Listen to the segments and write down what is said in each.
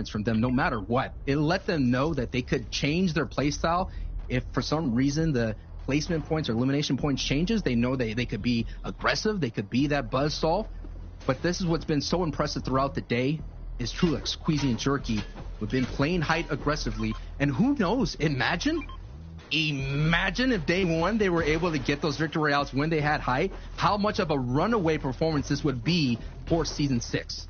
performance from them no matter what. It let them know that they could change their play style if for some reason the placement points or elimination points changes. They know they could be aggressive, they could be that buzzsaw. But this is what's been so impressive throughout the day is Trulex, Queasy, and Jerky who've been playing height aggressively. And who knows, imagine if day one they were able to get those victory royales when they had height, how much of a runaway performance this would be for Season 6.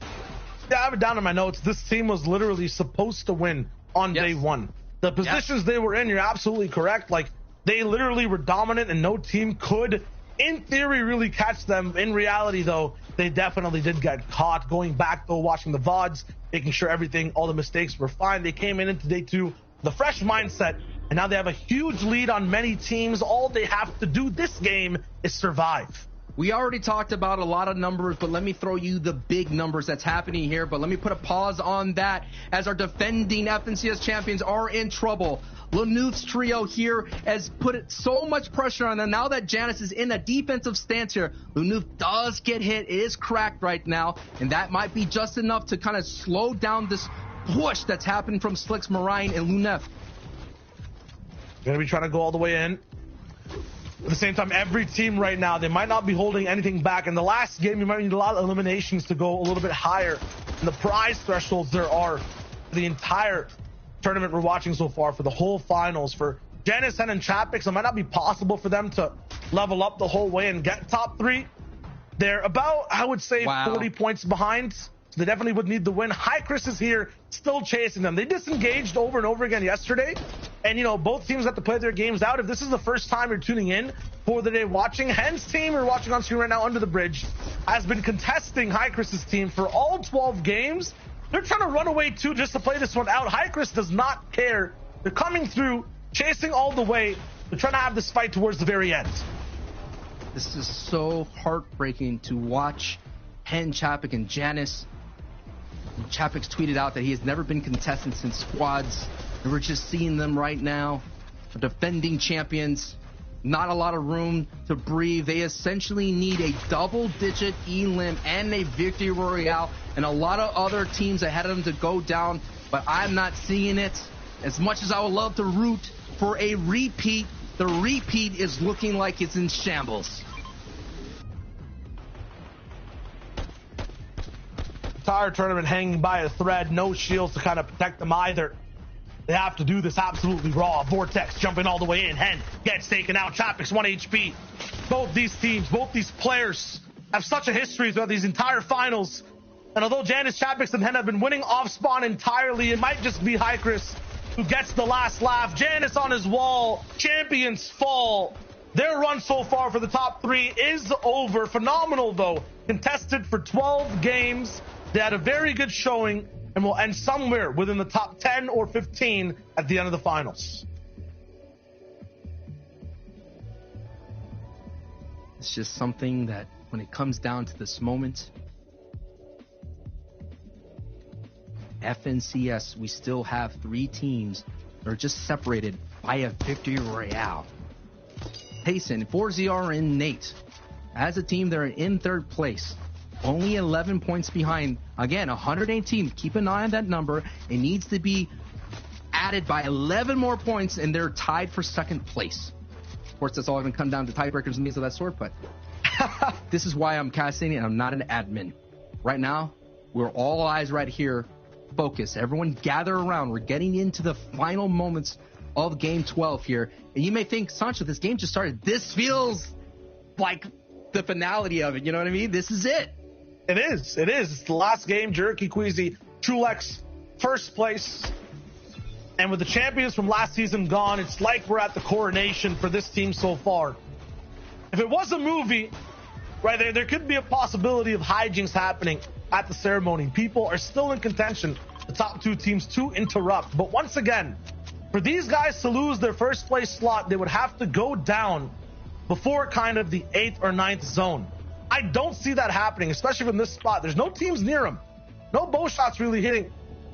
Yeah, I have it down in my notes. This team was literally supposed to win on day one. The positions they were in, you're absolutely correct. Like, they literally were dominant and no team could, in theory, really catch them. In reality, though, they definitely did get caught. Going back, though, watching the VODs, making sure everything, all the mistakes were fine. They came into day two, the fresh mindset, and now they have a huge lead on many teams. All they have to do this game is survive. We already talked about a lot of numbers, but let me throw you the big numbers that's happening here. But let me put a pause on that as our defending FNCS champions are in trouble. Lanouf's trio here has put so much pressure on them. Now that Janice is in a defensive stance here, Lanouf does get hit. It is cracked right now, and that might be just enough to kind of slow down this push that's happening from Slicks, Marine, and Lunef. Gonna be trying to go all the way in. At the same time, every team right now, they might not be holding anything back. In the last game, you might need a lot of eliminations to go a little bit higher than the prize thresholds there are for the entire tournament we're watching so far, for the whole finals. For Janice and Chapix, it might not be possible for them to level up the whole way and get top three. They're about, I would say, 40 points behind. So they definitely would need the win. Chris is here, still chasing them. They disengaged over and over again yesterday. And, you know, both teams have to play their games out. If this is the first time you're tuning in for the day watching, Hen's team, we're watching on screen right now, Under the Bridge, has been contesting Chris's team for all 12 games. They're trying to run away, too, just to play this one out. Chris does not care. They're coming through, chasing all the way. They're trying to have this fight towards the very end. This is so heartbreaking to watch Hen, Chapik, and Janice. Chapik's tweeted out that he has never been contestant since squads. And we're just seeing them right now. For defending champions, not a lot of room to breathe. They essentially need a double-digit elim and a victory royale, and a lot of other teams ahead of them to go down. But I'm not seeing it. As much as I would love to root for a repeat, the repeat is looking like it's in shambles. Entire tournament hanging by a thread, no shields to kind of protect them either. They have to do this absolutely raw. Vortex jumping all the way in. Hen gets taken out. Chapix 1 HP. Both these teams, both these players have such a history throughout these entire finals. And although Janice, Chapix, and Hen have been winning off spawn entirely, it might just be Chris who gets the last laugh. Janice on his wall. Champions fall. Their run so far for the top three is over. Phenomenal, though. Contested for 12 games. They had a very good showing and will end somewhere within the top 10 or 15 at the end of the finals. It's just something that when it comes down to this moment, FNCS, we still have 3 teams that are just separated by a victory royale. Payson, 4ZR, and Nate, as a team, they're in 3rd place. Only 11 points behind. Again, 118. Keep an eye on that number. It needs to be added by 11 more points, and they're tied for 2nd place. Of course, that's all going to come down to tiebreakers and things of that sort, but this is why I'm casting and I'm not an admin. Right now, we're all eyes right here. Focus. Everyone gather around. We're getting into the final moments of Game 12 here. And you may think, Sancho, this game just started. This feels like the finality of it. You know what I mean? This is it. It is. It is. It's the last game. Jerky, Queasy, Trulex, 1st place. And with the champions from last season gone, it's like we're at the coronation for this team so far. If it was a movie, right, there could be a possibility of hijinks happening at the ceremony. People are still in contention, the top 2 teams, to interrupt. But once again, for these guys to lose their 1st place slot, they would have to go down before kind of the 8th or 9th zone. I don't see that happening, especially from this spot. There's no teams near them. No bow shots really hitting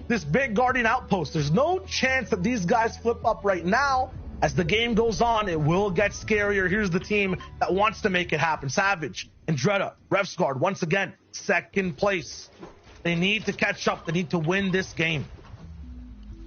this big Guardian outpost. There's no chance that these guys flip up right now. As the game goes on, it will get scarier. Here's the team that wants to make it happen. Savage, Andretta, Refsguard, once again, 2nd place. They need to catch up. They need to win this game.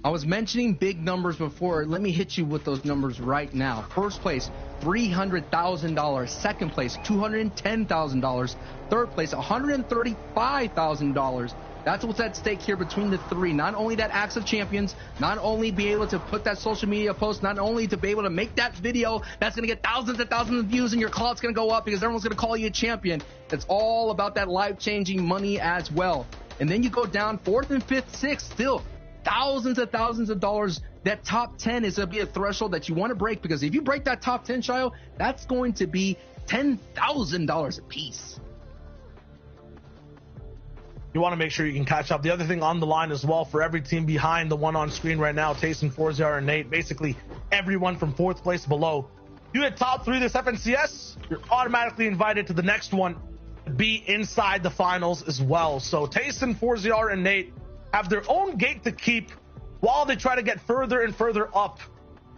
I was mentioning big numbers before. Let me hit you with those numbers right now. First place, $300,000. Second place, $210,000. Third place, $135,000. That's what's at stake here between the three. Not only that Acts of Champions, not only be able to put that social media post, not only to be able to make that video that's going to get thousands and thousands of views and your clout's going to go up because everyone's going to call you a champion. It's all about that life-changing money as well. And then you go down 4th and 5th, 6th, still thousands and thousands of dollars. That top 10 is going to be a threshold that you want to break, because if you break that top 10, Shayo, that's going to be $10,000 a piece. You want to make sure you can catch up. The other thing on the line as well for every team behind the one on screen right now, Tayson, 4ZR, and Nate, basically everyone from 4th place below. You hit top 3 this FNCS, you're automatically invited to the next one to be inside the finals as well. So Tayson, 4ZR, and Nate have their own gate to keep while they try to get further and further up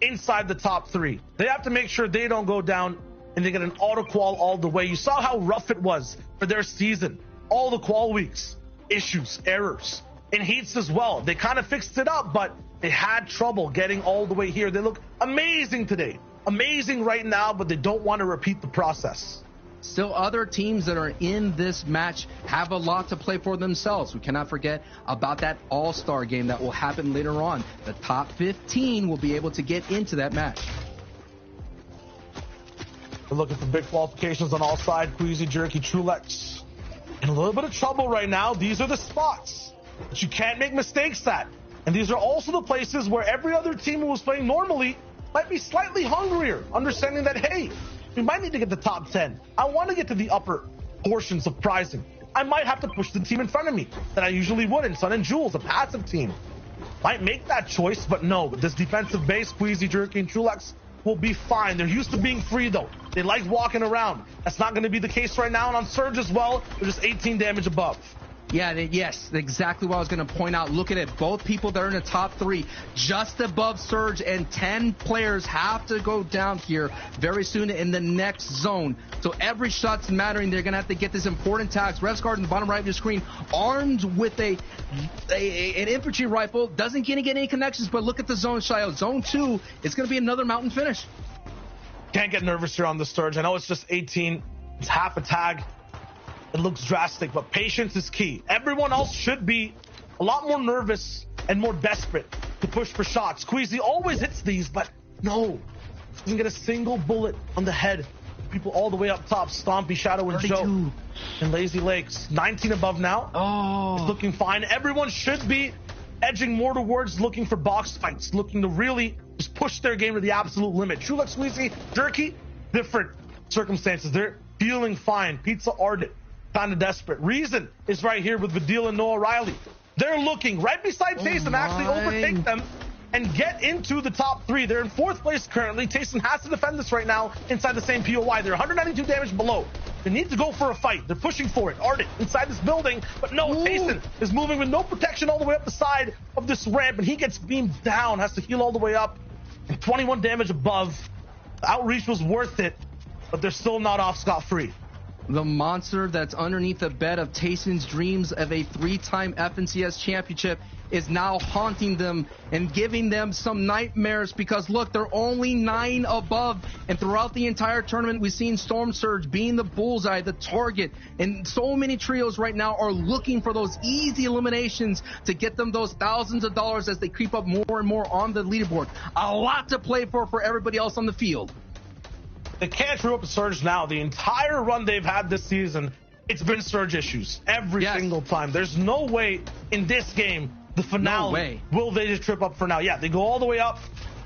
inside the top 3. They have to make sure they don't go down and they get an auto qual all the way. You saw how rough it was for their season. All the qual weeks. Issues, errors, in heats as well. They kind of fixed it up, but they had trouble getting all the way here. They look amazing today. Amazing right now, but they don't want to repeat the process. Still, other teams that are in this match have a lot to play for themselves. We cannot forget about that all-star game that will happen later on. The top 15 will be able to get into that match. We're looking for big qualifications on all sides. Queasy, Jerky, Trulex. In a little bit of trouble right now. These are the spots that you can't make mistakes at. And these are also the places where every other team who was playing normally might be slightly hungrier, understanding that, hey, we might need to get the top 10. I want to get to the upper portions of prizing. I might have to push the team in front of me that I usually would in Sun and Jules, a passive team. Might make that choice, but no, with this defensive base, Queasy, Jerky, and Trulex will be fine. They're used to being free, though. They like walking around. That's not going to be the case right now. And on Surge as well, they're just 18 damage above. Yeah, yes, exactly what I was going to point out. Look at it. Both people that are in the top 3, just above Surge, and 10 players have to go down here very soon in the next zone. So every shot's mattering. They're going to have to get this important tags. Resguard in the bottom right of your screen, armed with an infantry rifle. Doesn't get any connections, but look at the zone, Shayo. Zone 2 is going to be another mountain finish. Can't get nervous here on the Surge. I know it's just 18. It's half a tag. It looks drastic, but patience is key. Everyone else should be a lot more nervous and more desperate to push for shots. Queasy always hits these, but no. Doesn't get a single bullet on the head. People all the way up top. Stompy, Shadow, and 32. Joe. And Lazy Lakes. 19 above now. Oh. It's looking fine. Everyone should be edging more towards looking for box fights, looking to really just push their game to the absolute limit. Trulex, Squeezy, Jerky, different circumstances. They're feeling fine. Pizza Ardent, kind of desperate. Reason is right here with Vidil and Noah Riley. They're looking right beside Tayson, actually overtake them and get into the top 3. They're in 4th place currently. Tayson has to defend this right now inside the same POI. They're 192 damage below. They need to go for a fight. They're pushing for it. Ardent inside this building, but no, Tayson is moving with no protection all the way up the side of this ramp, and he gets beamed down, has to heal all the way up, and 21 damage above. The outreach was worth it, but they're still not off scot-free. The monster that's underneath the bed of Tayson's dreams of a 3-time FNCS championship is now haunting them and giving them some nightmares, because look, they're only 9 above, and throughout the entire tournament we've seen Storm Surge being the bullseye, the target, and so many trios right now are looking for those easy eliminations to get them those thousands of dollars as they creep up more and more on the leaderboard. A lot to play for everybody else on the field. They can't screw up a Surge now. The entire run they've had this season, it's been Surge issues every single time. There's no way in this game, the finale, will they just trip up for now. Yeah, they go all the way up,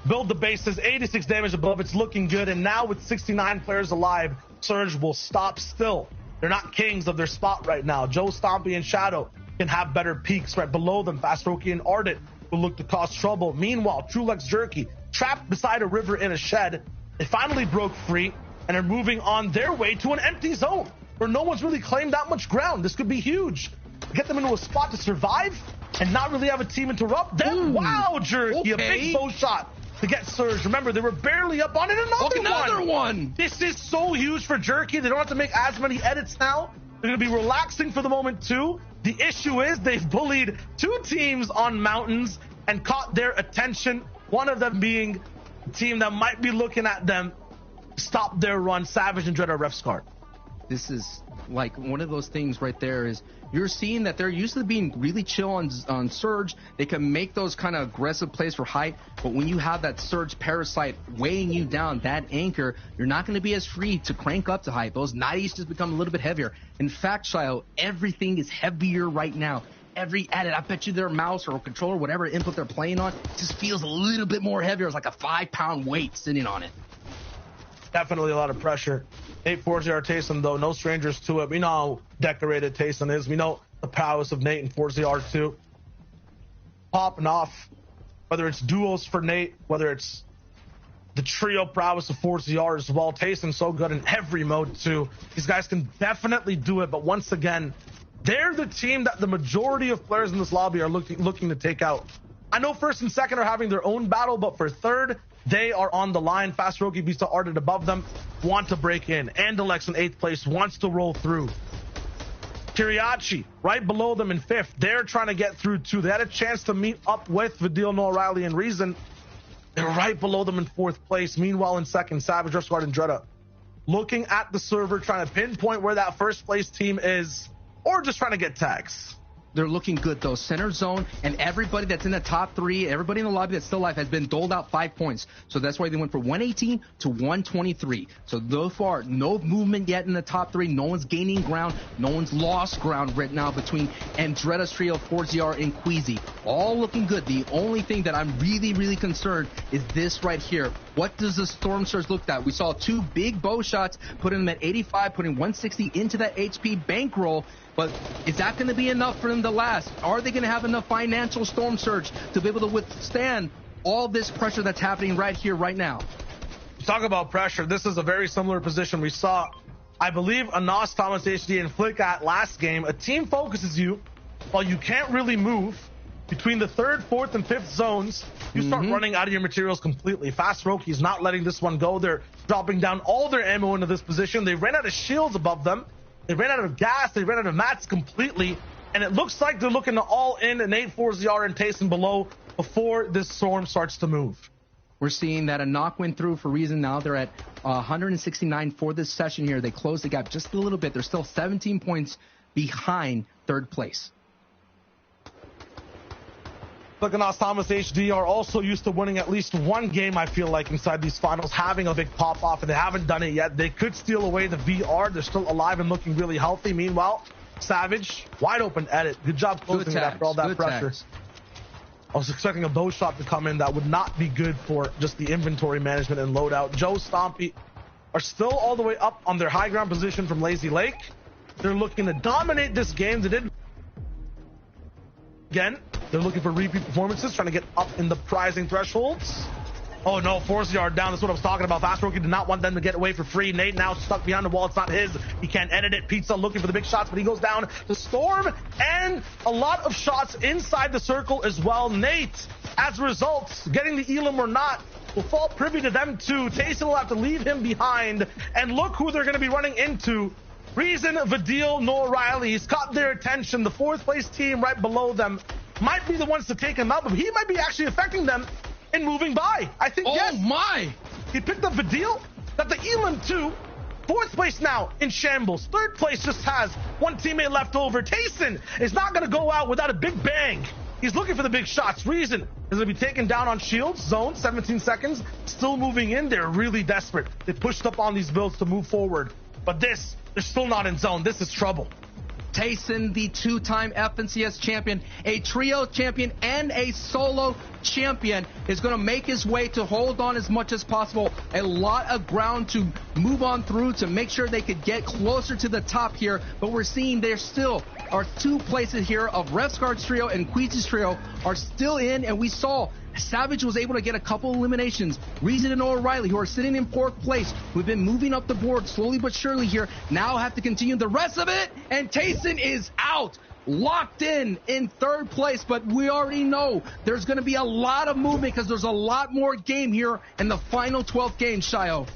build the bases, 86 damage above. It's looking good. And now with 69 players alive, Surge will stop still. They're not kings of their spot right now. Joe, Stompy, and Shadow can have better peaks right below them. Fast Roki and Ardent will look to cause trouble. Meanwhile, Trulex, Jerky, trapped beside a river in a shed. They finally broke free and are moving on their way to an empty zone where no one's really claimed that much ground. This could be huge. Get them into a spot to survive and not really have a team interrupt them. Wow, Jerky, a big bow shot to get Surge. Remember, they were barely up on it. Another one. This is so huge for Jerky. They don't have to make as many edits now. They're going to be relaxing for the moment, too. The issue is they've bullied 2 teams on mountains and caught their attention. One of them being a team that might be looking at them stop their run, Savage and Dread Ref's card. This is like one of those things right there is you're seeing that they're used to being really chill on Surge. They can make those kind of aggressive plays for height, but when you have that Surge parasite weighing you down, that anchor, you're not going to be as free to crank up to height. Those 90s just become a little bit heavier. In fact, Shiloh, everything is heavier right now. Every edit, I bet you their mouse or controller, whatever input they're playing on, just feels a little bit more heavier. It's like a 5-pound weight sitting on it. Definitely a lot of pressure. 8-4-0 Tayson, though, no strangers to it. We know how decorated Tayson is. We know the prowess of Nate and 4ZR too. Popping off, whether it's duos for Nate, whether it's the trio prowess of 4ZR as well. Tayson's so good in every mode too. These guys can definitely do it, but once again, they're the team that the majority of players in this lobby are looking to take out. I know first and second are having their own battle, but for third, they are on the line. Fast Roki beats the Ardent above them, want to break in. Andalex in 8th place wants to roll through. Kiriachi right below them in 5th. They're trying to get through too. They had a chance to meet up with Vidil, Noah Riley, and Reason. They're right below them in 4th place. Meanwhile, in 2nd, Savage, Refsguard, and Dreda looking at the server, trying to pinpoint where that first place team is, or just trying to get tags. They're looking good, though. Center zone and everybody that's in the top 3, everybody in the lobby that's still alive has been doled out 5 points. So that's why they went from 118 to 123. So far, no movement yet in the top 3. No one's gaining ground. No one's lost ground right now between Andretta's trio, 4ZR, and Queasy. All looking good. The only thing that I'm really, really concerned is this right here. What does the Storm Surge look at? We saw 2 big bow shots, putting them at 85, putting 160 into that HP bankroll. But is that going to be enough for them to last? Are they going to have enough financial Storm Surge to be able to withstand all this pressure that's happening right here, right now? Talk about pressure. This is a very similar position we saw, I believe, Anas, Thomas, HD, and Flick at last game. A team focuses you while you can't really move between the 3rd, 4th, and 5th zones. You start running out of your materials completely. Fast Roki's not letting this one go. They're dropping down all their ammo into this position. They ran out of shields above them. They ran out of gas. They ran out of mats completely. And it looks like they're looking to all in an 8-4-ZR and Tayson below before this storm starts to move. We're seeing that a knock went through for Reason. Now they're at 169 for this session here. They closed the gap just a little bit. They're still 17 points behind 3rd place. Anas, Thomas, HD are also used to winning at least one game, I feel like, inside these finals, having a big pop-off, and they haven't done it yet. They could steal away the VR. They're still alive and looking really healthy. Meanwhile, Savage, wide open edit. Good job closing it after all that pressure. I was expecting a bow shot to come in. That would not be good for just the inventory management and loadout. Joe Stompy are still all the way up on their high ground position from Lazy Lake. They're looking to dominate this game. They did again. They're looking for repeat performances, trying to get up in the prizing thresholds. Oh no, 4ZR down. That's what I was talking about. Fast Roki did not want them to get away for free. Nate now stuck behind the wall. It's not his. He can't edit it. Pizza looking for the big shots, but he goes down to Storm, and a lot of shots inside the circle as well. Nate, as a result, getting the Elam or not, will fall privy to them too. Tayson will have to leave him behind, and look who they're going to be running into. Reason, Vidil, Noah Riley. He's caught their attention. The 4th place team right below them might be the ones to take him out, but he might be actually affecting them in moving by. I think, yes. Oh my! He picked up Vidil, got the Elam too. 4th place now in shambles. 3rd place just has one teammate left over. Tayson is not going to go out without a big bang. He's looking for the big shots. Reason is going to be taken down on shields. Zone, 17 seconds. Still moving in. They're really desperate. They pushed up on these builds to move forward. But they're still not in zone. This is trouble. Tayson, the 2-time FNCS champion, a trio champion, and a solo champion, is going to make his way to hold on as much as possible. A lot of ground to move on through to make sure they could get closer to the top here. But we're seeing there still are 2 places here of Refsguard's trio and Queasy's trio are still in, and we saw Savage was able to get a couple eliminations. Reason and O'Reilly, who are sitting in 4th place, who've been moving up the board slowly but surely here, now have to continue the rest of it, and Tayson is out, locked in 3rd place, but we already know there's going to be a lot of movement because there's a lot more game here in the final 12th game, Shio.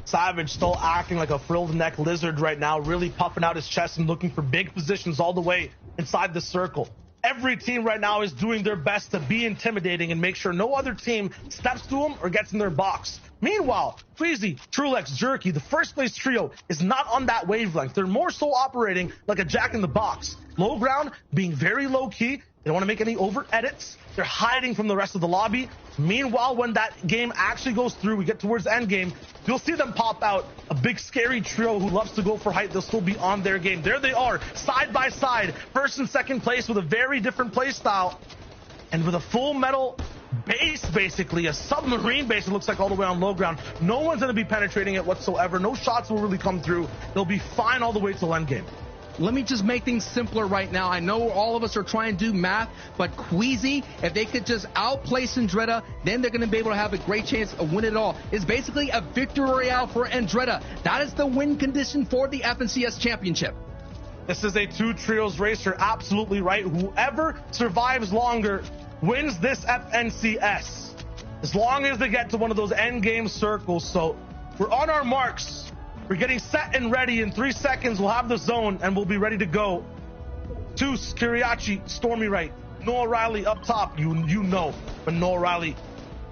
Savage still acting like a frilled neck lizard right now, really puffing out his chest and looking for big positions all the way inside the circle. Every team right now is doing their best to be intimidating and make sure no other team steps to them or gets in their box. Meanwhile, Queasy, Trulex, Jerky, the first place trio is not on that wavelength. They're more so operating like a jack in the box. Low ground, being very low key. They don't want to make any overt edits. They're hiding from the rest of the lobby. Meanwhile, when that game actually goes through, we get towards the end game, you'll see them pop out. A big scary trio who loves to go for height. They'll still be on their game. There they are, side by side, first and second place with a very different play style. And with a full metal base, basically, a submarine base, it looks like, all the way on low ground. No one's going to be penetrating it whatsoever. No shots will really come through. They'll be fine all the way till end game. Let me just make things simpler right now. I know all of us are trying to do math, but Queasy, if they could just outplay Andretta, then they're going to be able to have a great chance of winning it all. It's basically a victory royale for Andretta. That is the win condition for the FNCS Championship. This is a two trios race. You're absolutely right. Whoever survives longer wins this FNCS, as long as they get to one of those end game circles. So we're on our marks. We're getting set and ready. In 3 seconds, we'll have the zone and we'll be ready to go. Toos, Kiriachi, Stormy right, Noah Riley up top. You know, but Noah Riley,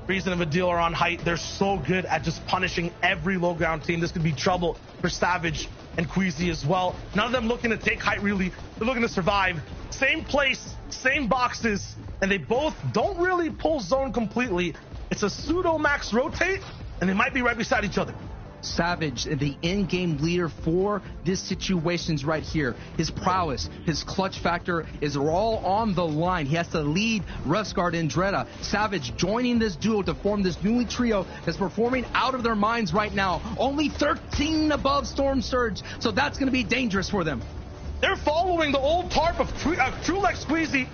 Reason of a Deal are on height. They're so good at just punishing every low ground team. This could be trouble for Savage and Queasy as well. None of them looking to take height, really. They're looking to survive. Same place, same boxes, and they both don't really pull zone completely. It's a pseudo max rotate, and they might be right beside each other. Savage, the in-game leader for this situations right here. His prowess, his clutch factor is all on the line. He has to lead Refsguard and Andretta. Savage joining this duo to form this newly trio that's performing out of their minds right now. Only 13 above Storm Surge, so that's going to be dangerous for them. They're following the old tarp of Trulex, Squeezy,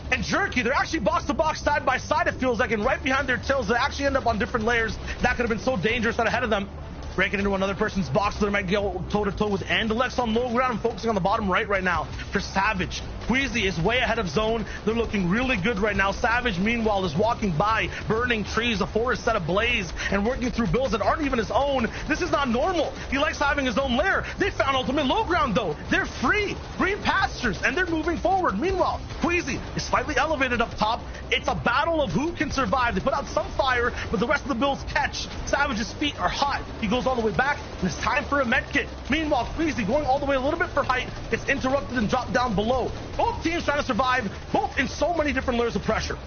and Jerky. They're actually box to box, side by side, it feels like, and right behind their tails, they actually end up on different layers. That could have been so dangerous out ahead of them. Breaking into another person's box, so they might go toe-to-toe with Andalex on low ground and focusing on the bottom right now for Savage. Queasy is way ahead of zone. They're looking really good right now. Savage, meanwhile, is walking by, burning trees, a forest set ablaze, and working through builds that aren't even his own. This is not normal. He likes having his own lair. They found ultimate low ground, though. They're free. Green pastures, and they're moving forward. Meanwhile, Queasy is slightly elevated up top. It's a battle of who can survive. They put out some fire, but the rest of the builds catch. Savage's feet are hot. He goes all the way back, and it's time for a med kit. Meanwhile, Queasy going all the way a little bit for height, gets interrupted and dropped down below. Both teams trying to survive, both in so many different layers of pressure.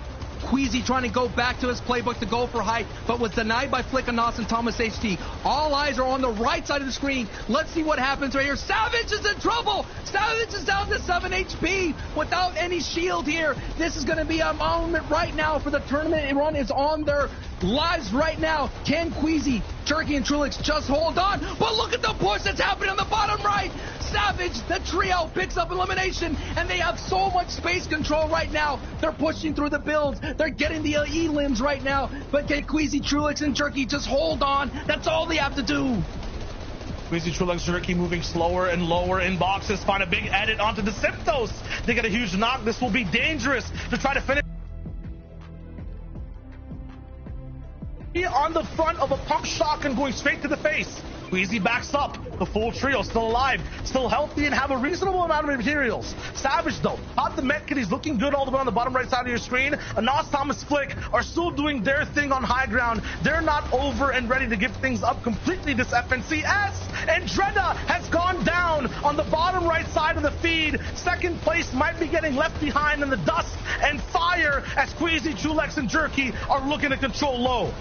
Queasy trying to go back to his playbook to go for height, but was denied by Flickanos and Thomas HT. All eyes are on the right side of the screen. Let's see what happens right here. Savage is in trouble. Savage is down to 7 HP without any shield here. This is going to be a moment right now for the tournament. Run is on their lives right now. Can Queasy, Jerky, and Trulix just hold on? But look at the push that's happening on the bottom right. Savage, the trio, picks up elimination, and they have so much space control right now. They're pushing through the builds. They're getting the E-limbs right now. But can Queasy, Trulix, and Jerky just hold on? That's all they have to do. Queasy, Trulix, Jerky moving slower and lower in boxes. Find a big edit onto the Symptos. They get a huge knock. This will be dangerous to try to finish. On the front of a pump shotgun going straight to the face. Queasy backs up. The full trio still alive, still healthy, and have a reasonable amount of materials. Savage, though, pop the med kit. He's looking good all the way on the bottom right side of your screen. Anas, Thomas, Flick are still doing their thing on high ground. They're not over and ready to give things up completely this FNCS. Andretta has gone down on the bottom right side of the feed. Second place might be getting left behind in the dust and fire as Queasy, Trulex, and Jerky are looking to control low.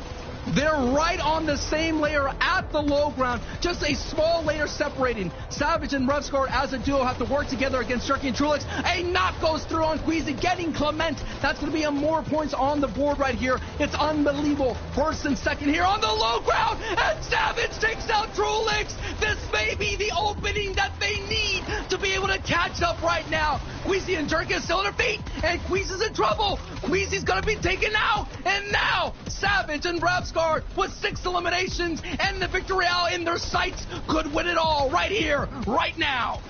They're right on the same layer at the low ground, just a small layer separating. Savage and Refsguard as a duo have to work together against Jerky and Trulix. A knock goes through on Queasy, getting Clement. That's going to be a more points on the board right here. It's unbelievable. First and second here on the low ground, and Savage takes out Trulix. This may be the opening that they need to be able to catch up right now. Queasy and Jerky are still on their feet, and Queasy's in trouble. Queasy's going to be taken out, and now Savage and Refsguard with 6 eliminations and the victory royale in their sights could win it all right here, right now.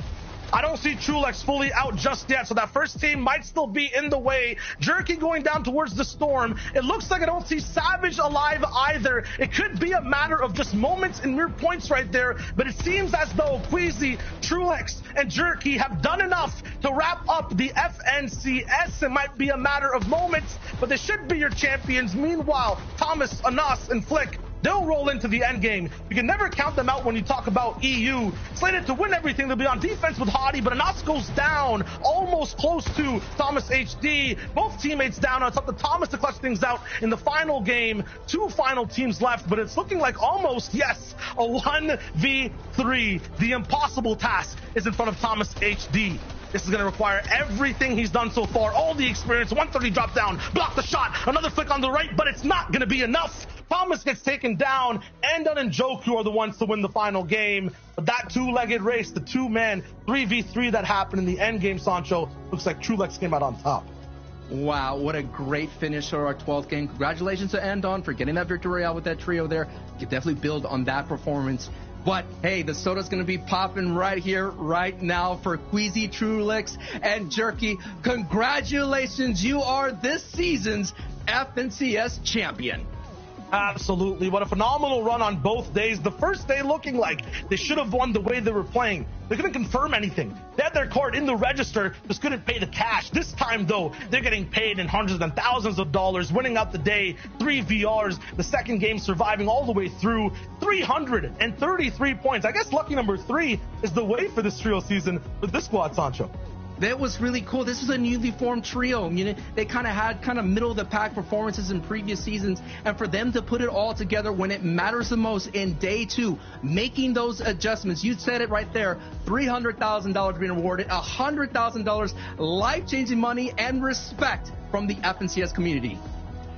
I don't see Trulex fully out just yet, so that first team might still be in the way. Jerky going down towards the storm. It looks like I don't see Savage alive either. It could be a matter of just moments and mere points right there, but it seems as though Queasy, Trulex, and Jerky have done enough to wrap up the FNCS. It might be a matter of moments, but they should be your champions. Meanwhile, Thomas, Anas, and Flick, they'll roll into the end game. You can never count them out when you talk about EU. Slated to win everything. They'll be on defense with Hottie, but Anas goes down, almost close to Thomas HD. Both teammates down. It's up to Thomas to clutch things out in the final game. 2 final teams left, but it's looking like almost, yes, a 1v3. The impossible task is in front of Thomas HD. This is going to require everything he's done so far, all the experience. 130 drop down, block the shot, another flick on the right, but it's not going to be enough. Thomas gets taken down. Endon and Joku are the ones to win the final game. But that 2-legged race, the 2-man 3v3 that happened in the end game, Sancho, looks like Trulex came out on top. Wow, what a great finish for our 12th game. Congratulations to Endon for getting that victory out with that trio there. You can definitely build on that performance. But, hey, the soda's going to be popping right here, right now for Queasy, Trulex, and Jerky. Congratulations, you are this season's FNCS champion. Absolutely. What a phenomenal run on both days. The first day looking like they should have won the way they were playing. They couldn't confirm anything. They had their card in the register, just couldn't pay the cash. This time, though, they're getting paid in hundreds and thousands of dollars, winning out the day. 3 VRs, the second game surviving all the way through. 333 points. I guess lucky number 3 is the way for this trio season with this squad, Sancho. That was really cool. This is a newly formed trio. You know, they kind of had middle of the pack performances in previous seasons, and for them to put it all together when it matters the most in day 2, making those adjustments. You said it right there. $300,000 being awarded, $100,000 life-changing money and respect from the FNCS community.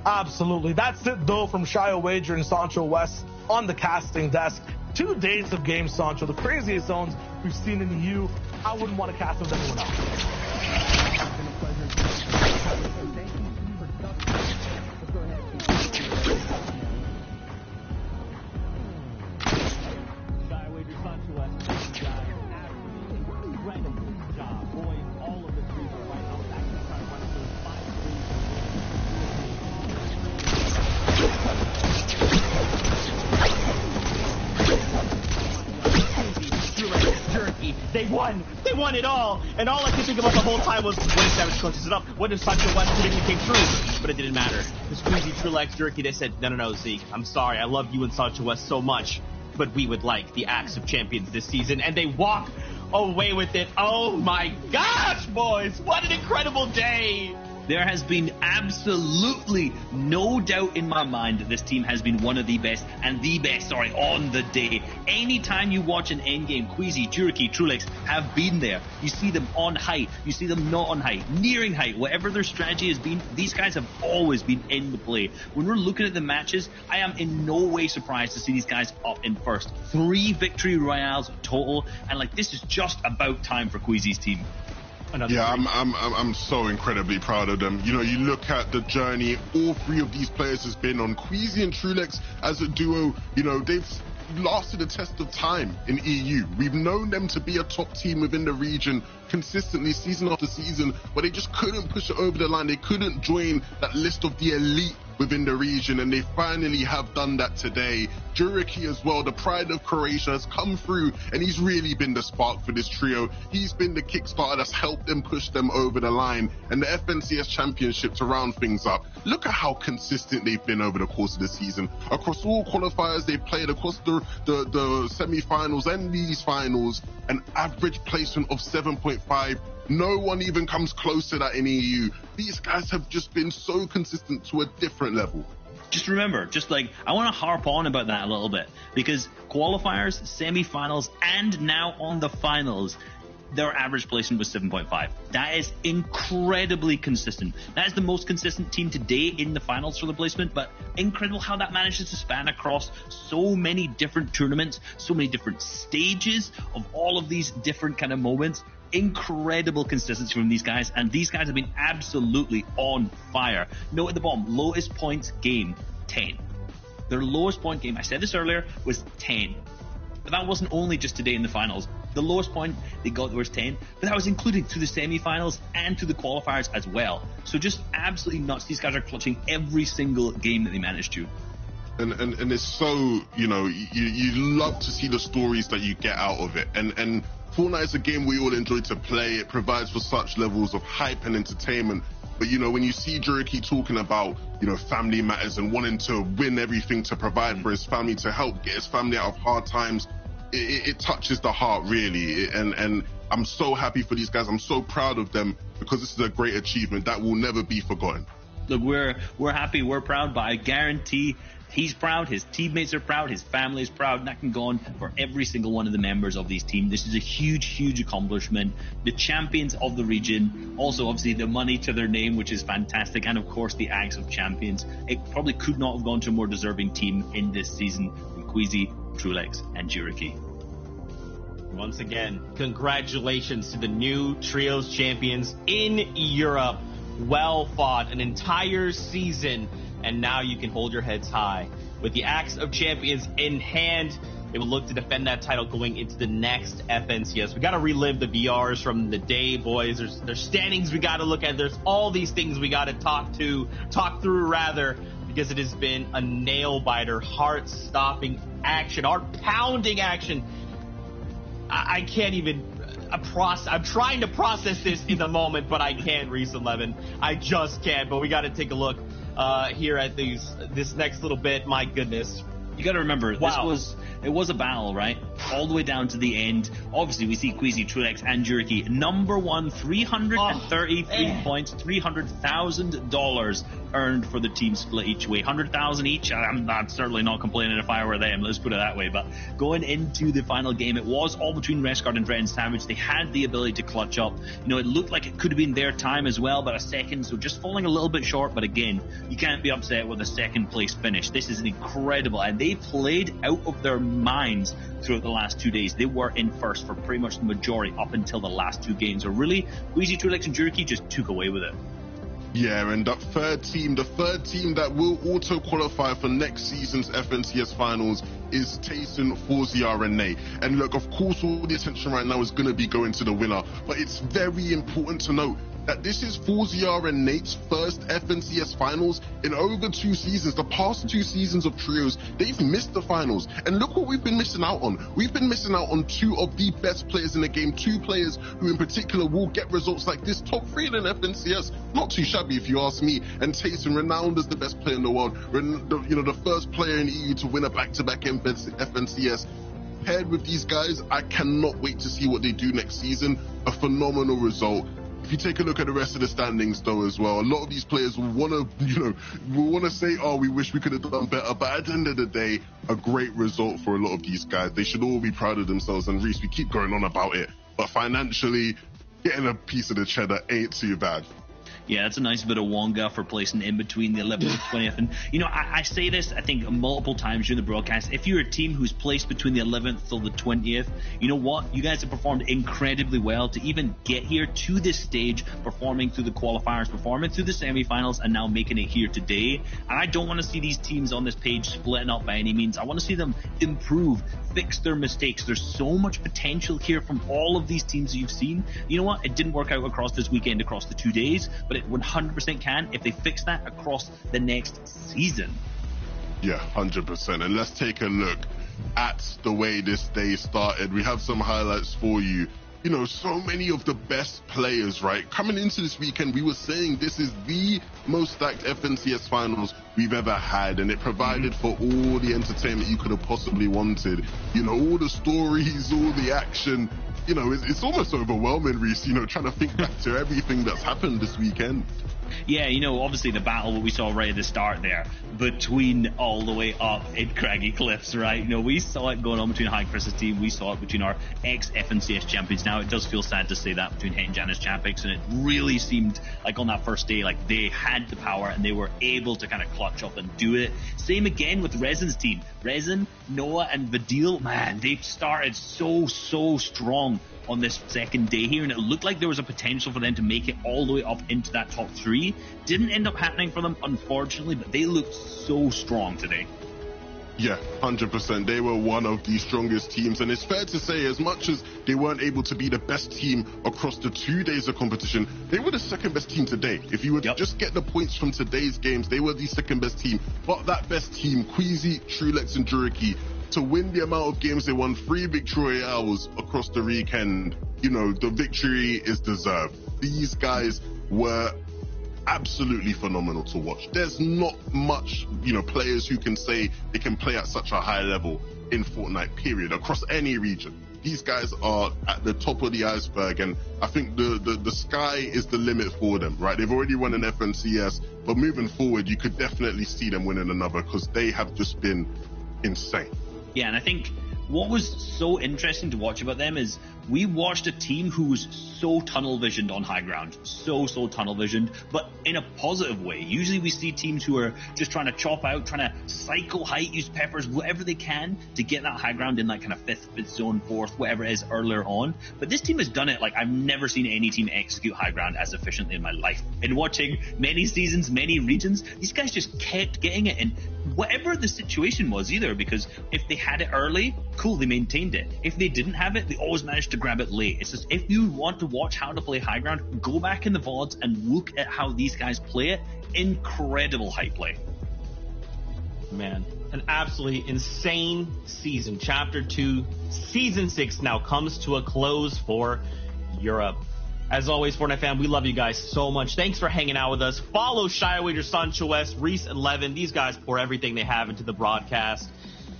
Absolutely. That's it, though, from Shio Wager and Sancho West on the casting desk. 2 days of games, Sancho, the craziest zones we've seen in the U. I wouldn't want to cast with anyone else. It's been a pleasure. Thank you for let's go ahead. Shio Wager, Sancho West, absolutely incredible job. Boys, all of the trees are right out back to try to run those 5 Jerky. They won it all, and all I could think about the whole time was when if Savage clutches it up, what if Sancho West prediction came true? But it didn't matter. The Squeezy, Trulex, Jerky, they said, no, Zeke, I'm sorry, I love you and Sancho West so much, but we would like the Axe of Champions this season, and they walk away with it. Oh my gosh, boys, what an incredible day! There has been absolutely no doubt in my mind that this team has been one of the best, and the best, on the day. Anytime you watch an endgame, Queasy, Jerky, Trulex have been there. You see them on height, you see them not on height, nearing height, whatever their strategy has been, these guys have always been in the play. When we're looking at the matches, I am in no way surprised to see these guys up in first. 3 victory royales total, and this is just about time for Queasy's team. I'm so incredibly proud of them. You know, you look at the journey all 3 of these players has been on. Queasy and Trulex as a duo, you know, they've lasted a test of time in EU. We've known them to be a top team within the region consistently season after season, but they just couldn't push it over the line. They couldn't join that list of the elite within the region, and they finally have done that today. Juriki as well, the pride of Croatia, has come through, and he's really been the spark for this trio. He's been the kickstarter that's helped them push them over the line, and the FNCS Championship to round things up. Look at how consistent they've been over the course of the season. Across all qualifiers they've played, across the semi-finals and these finals, an average placement of 7.5. No one even comes close to that in EU. These guys have just been so consistent to a different level. Just remember, I want to harp on about that a little bit, because qualifiers, semi-finals, and now on the finals, their average placement was 7.5. That is incredibly consistent. That is the most consistent team today in the finals for the placement, but incredible how that manages to span across so many different tournaments, so many different stages of all of these different kind of moments. Incredible consistency from these guys, and these guys have been absolutely on fire. Note at the bottom, lowest points game, 10. Their lowest point game, I said this earlier, was 10. But that wasn't only just today in the finals. The lowest point they got was 10, but that was including through the semi-finals and through the qualifiers as well. So just absolutely nuts. These guys are clutching every single game that they managed to. And it's so, you love to see the stories that you get out of it. And Fortnite is a game we all enjoy to play. It provides for such levels of hype and entertainment. But, when you see Jureki talking about, family matters and wanting to win everything to provide for his family, to help get his family out of hard times, it touches the heart, really. And I'm so happy for these guys. I'm so proud of them, because this is a great achievement that will never be forgotten. Look, we're happy, we're proud, but I guarantee he's proud, his teammates are proud, his family is proud, and that can go on for every single one of the members of these teams. This is a huge, huge accomplishment. The champions of the region, also obviously the money to their name, which is fantastic, and of course the Axe of Champions. It probably could not have gone to a more deserving team in this season than Queasy, Trulex, and Jureki. Once again, congratulations to the new Trios champions in Europe. Well fought, an entire season, and now you can hold your heads high. With the Axe of Champions in hand, they will look to defend that title going into the next FNCS. We got to relive the VRs from the day, boys. There's standings we got to look at. There's all these things we got to talk through, because it has been a nail-biter, heart-stopping action, heart-pounding action. I can't even... I'm trying to process this in the moment, but I can't, Reese 11. I just can't. But we got to take a look here at this next little bit. My goodness. You got to remember, wow. It was a battle, right? All the way down to the end. Obviously, we see Queasy, Trulex, and Jureki. Number one, 333 points, $300,000 earned for the team split each way. 100,000 each. I'm certainly not complaining if I were them. Let's put it that way. But going into the final game, it was all between Resguard and Dread and Savage. They had the ability to clutch up. It looked like it could have been their time as well, but a second, so just falling a little bit short. But again, you can't be upset with a second place finish. This is incredible, and they played out of their minds throughout the last 2 days. They were in first for pretty much the majority up until the last two games. So really, Queasy, Trulex, and Jureki just took away with it. Yeah, and that the third team that will auto-qualify for next season's FNCS finals is Tayson, FourZR, and Nate. And look, of course, all the attention right now is going to be going to the winner, but it's very important to note that this is FourZR and Nate's first FNCS finals in over 2 seasons. The past 2 seasons of trios, they've missed the finals. And look what we've been missing out on. We've been missing out on 2 of the best players in the game, 2 players who in particular will get results like this. Top 3 in an FNCS, not too shabby if you ask me. And Tayson, renowned as the best player in the world, the first player in EU to win a back-to-back FNCS. Paired with these guys, I cannot wait to see what they do next season. A phenomenal result. If you take a look at the rest of the standings, though, as well, a lot of these players will want to say, oh, we wish we could have done better. But at the end of the day, a great result for a lot of these guys. They should all be proud of themselves. And Reese, we keep going on about it, but financially, getting a piece of the cheddar ain't too bad. Yeah, that's a nice bit of Wonga for placing in between the 11th and 20th. And, I say this, I think, multiple times during the broadcast. If you're a team who's placed between the 11th till the 20th, you know what? You guys have performed incredibly well to even get here to this stage, performing through the qualifiers, performing through the semifinals, and now making it here today. And I don't want to see these teams on this page splitting up by any means. I want to see them improve, fix their mistakes. There's so much potential here from all of these teams that you've seen. You know what? It didn't work out across this weekend, across the 2 days, but it 100% can if they fix that across the next season. Yeah, 100%. And let's take a look at the way this day started. We have some highlights for you. So many of the best players, right? Coming into this weekend, we were saying this is the most stacked FNCS finals we've ever had, and it provided for all the entertainment you could have possibly wanted. All the stories, all the action. It's almost overwhelming, Reese, trying to think back to everything that's happened this weekend. Yeah, obviously the battle that we saw right at the start there between all the way up in Craggy Cliffs, right? We saw it going on between High Chris's team. We saw it between our ex-FNCS champions. Now, it does feel sad to say that between Het and Janus Champix, and it really seemed like on that first day, like they had the power and they were able to kind of clutch up and do it. Same again with Resin's team. Resin, Noah, and Vadil, man, they've started so strong on this second day here, and it looked like there was a potential for them to make it all the way up into that top 3. Didn't end up happening for them, unfortunately, but they looked so strong today. Yeah, 100%. They were one of the strongest teams. And it's fair to say, as much as they weren't able to be the best team across the 2 days of competition, they were the second best team today. If you were to just get the points from today's games, they were the second best team. But that best team, Queasy, Trulex, and Juriki, to win the amount of games they won, 3 victory hours across the weekend, you know, the victory is deserved. These guys were absolutely phenomenal to watch. There's not much, you know, players who can say they can play at such a high level in Fortnite, period, across any region. These guys are at the top of the iceberg, and I think the sky is the limit for them, right? They've already won an FNCS, but moving forward, you could definitely see them winning another, because they have just been insane. Yeah, and I think what was so interesting to watch about them is we watched a team who was so tunnel visioned on high ground, so tunnel visioned, but in a positive way. Usually we see teams who are just trying to chop out, trying to cycle height, use peppers, whatever they can to get that high ground in like kind of fifth zone, fourth, whatever it is earlier on. But this team has done it like I've never seen any team execute high ground as efficiently in my life. In watching many seasons, many regions, these guys just kept getting it, and whatever the situation was either, because if they had it early, cool, they maintained it. If they didn't have it, they always managed to grab it late. It's just, if you want to watch how to play high ground, go back in the VODs and look at how these guys play it. Incredible high play. Man, an absolutely insane season. Chapter 2, Season 6 now comes to a close for Europe. As always, Fortnite fam, we love you guys so much. Thanks for hanging out with us. Follow Shywager, Sancho S, Reese, and Levin. These guys pour everything they have into the broadcast.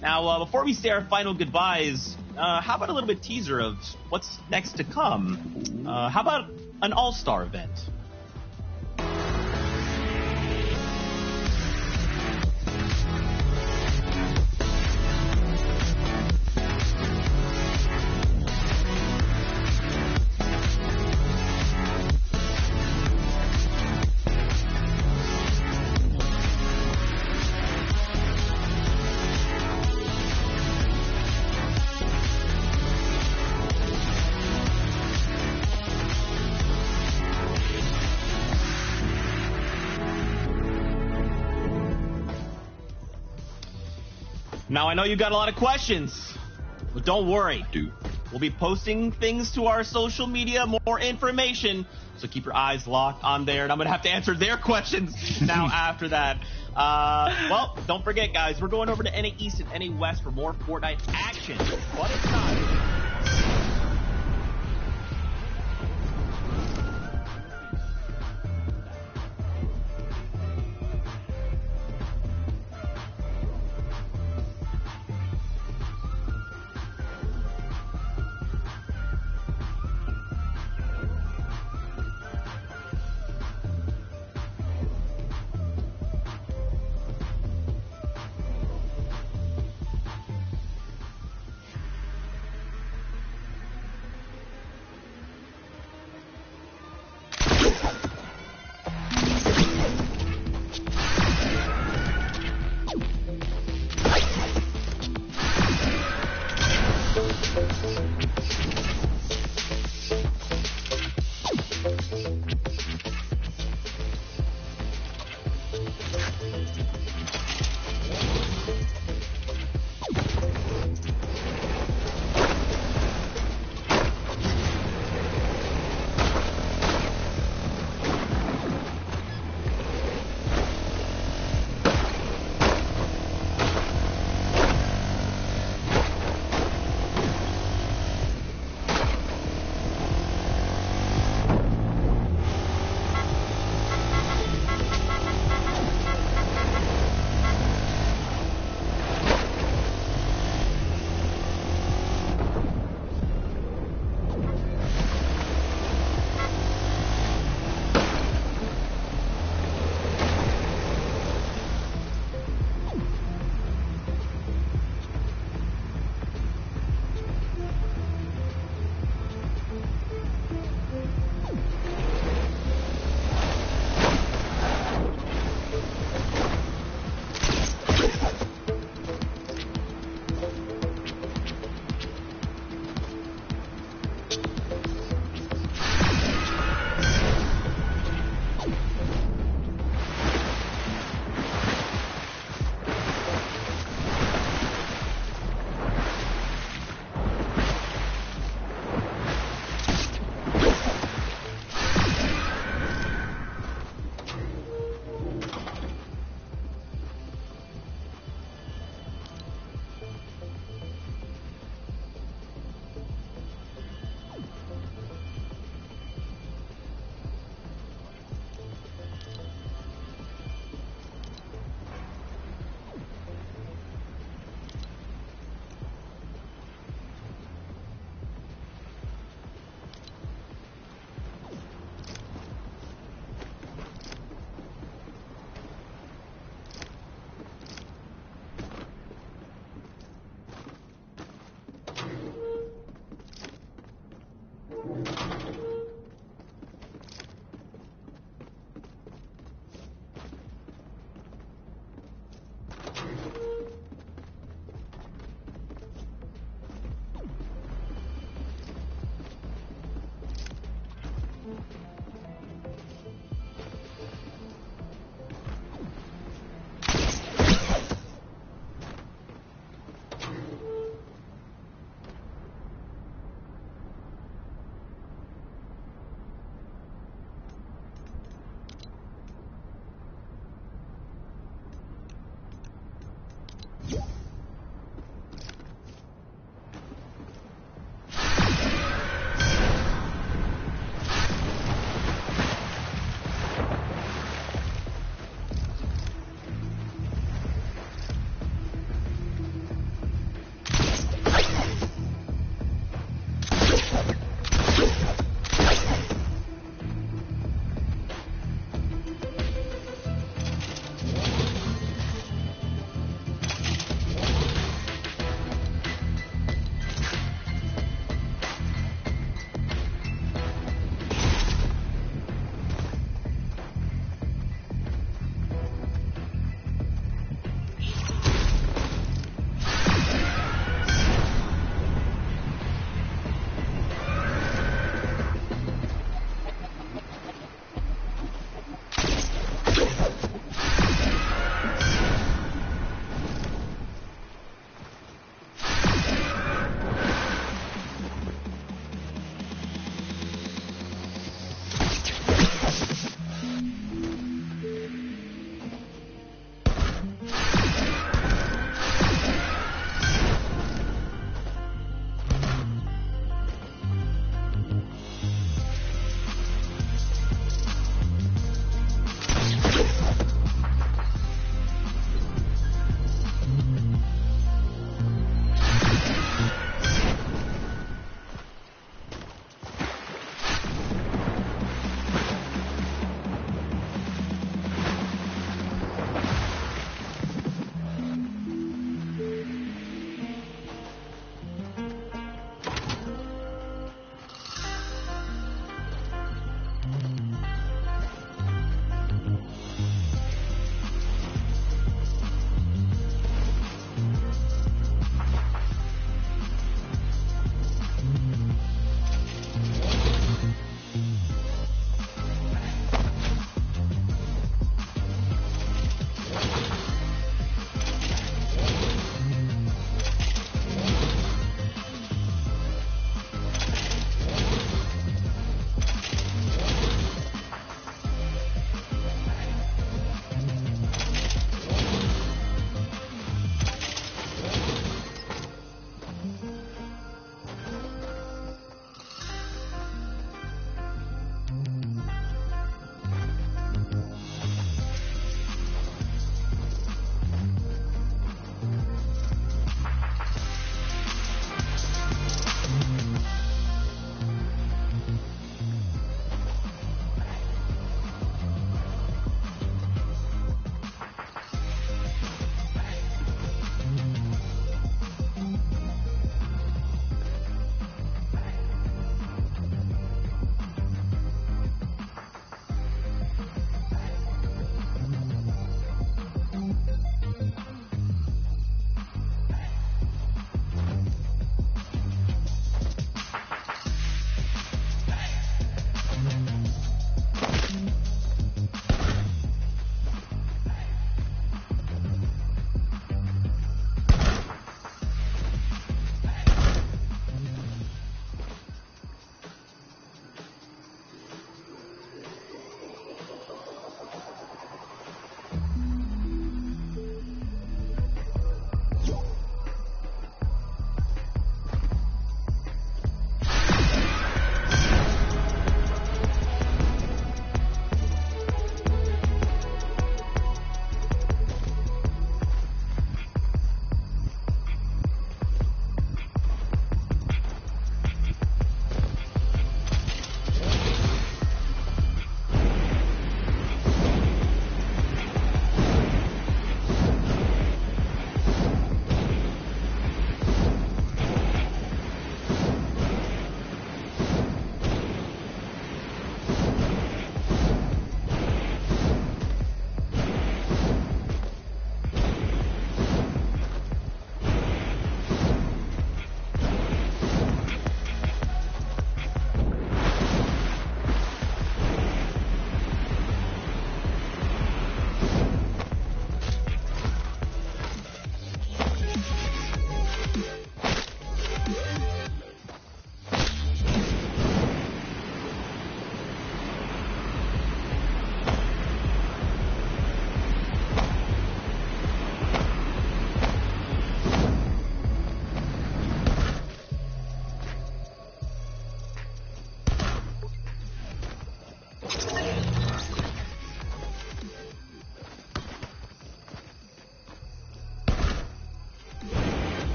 Now, before we say our final goodbyes, how about a little bit teaser of what's next to come? How about an all-star event? Now, I know you got a lot of questions, but don't worry. We'll be posting things to our social media, more information, so keep your eyes locked on there, and I'm going to have to answer their questions now after that. Well, don't forget, guys, we're going over to NA East and NA West for more Fortnite action. But it's time.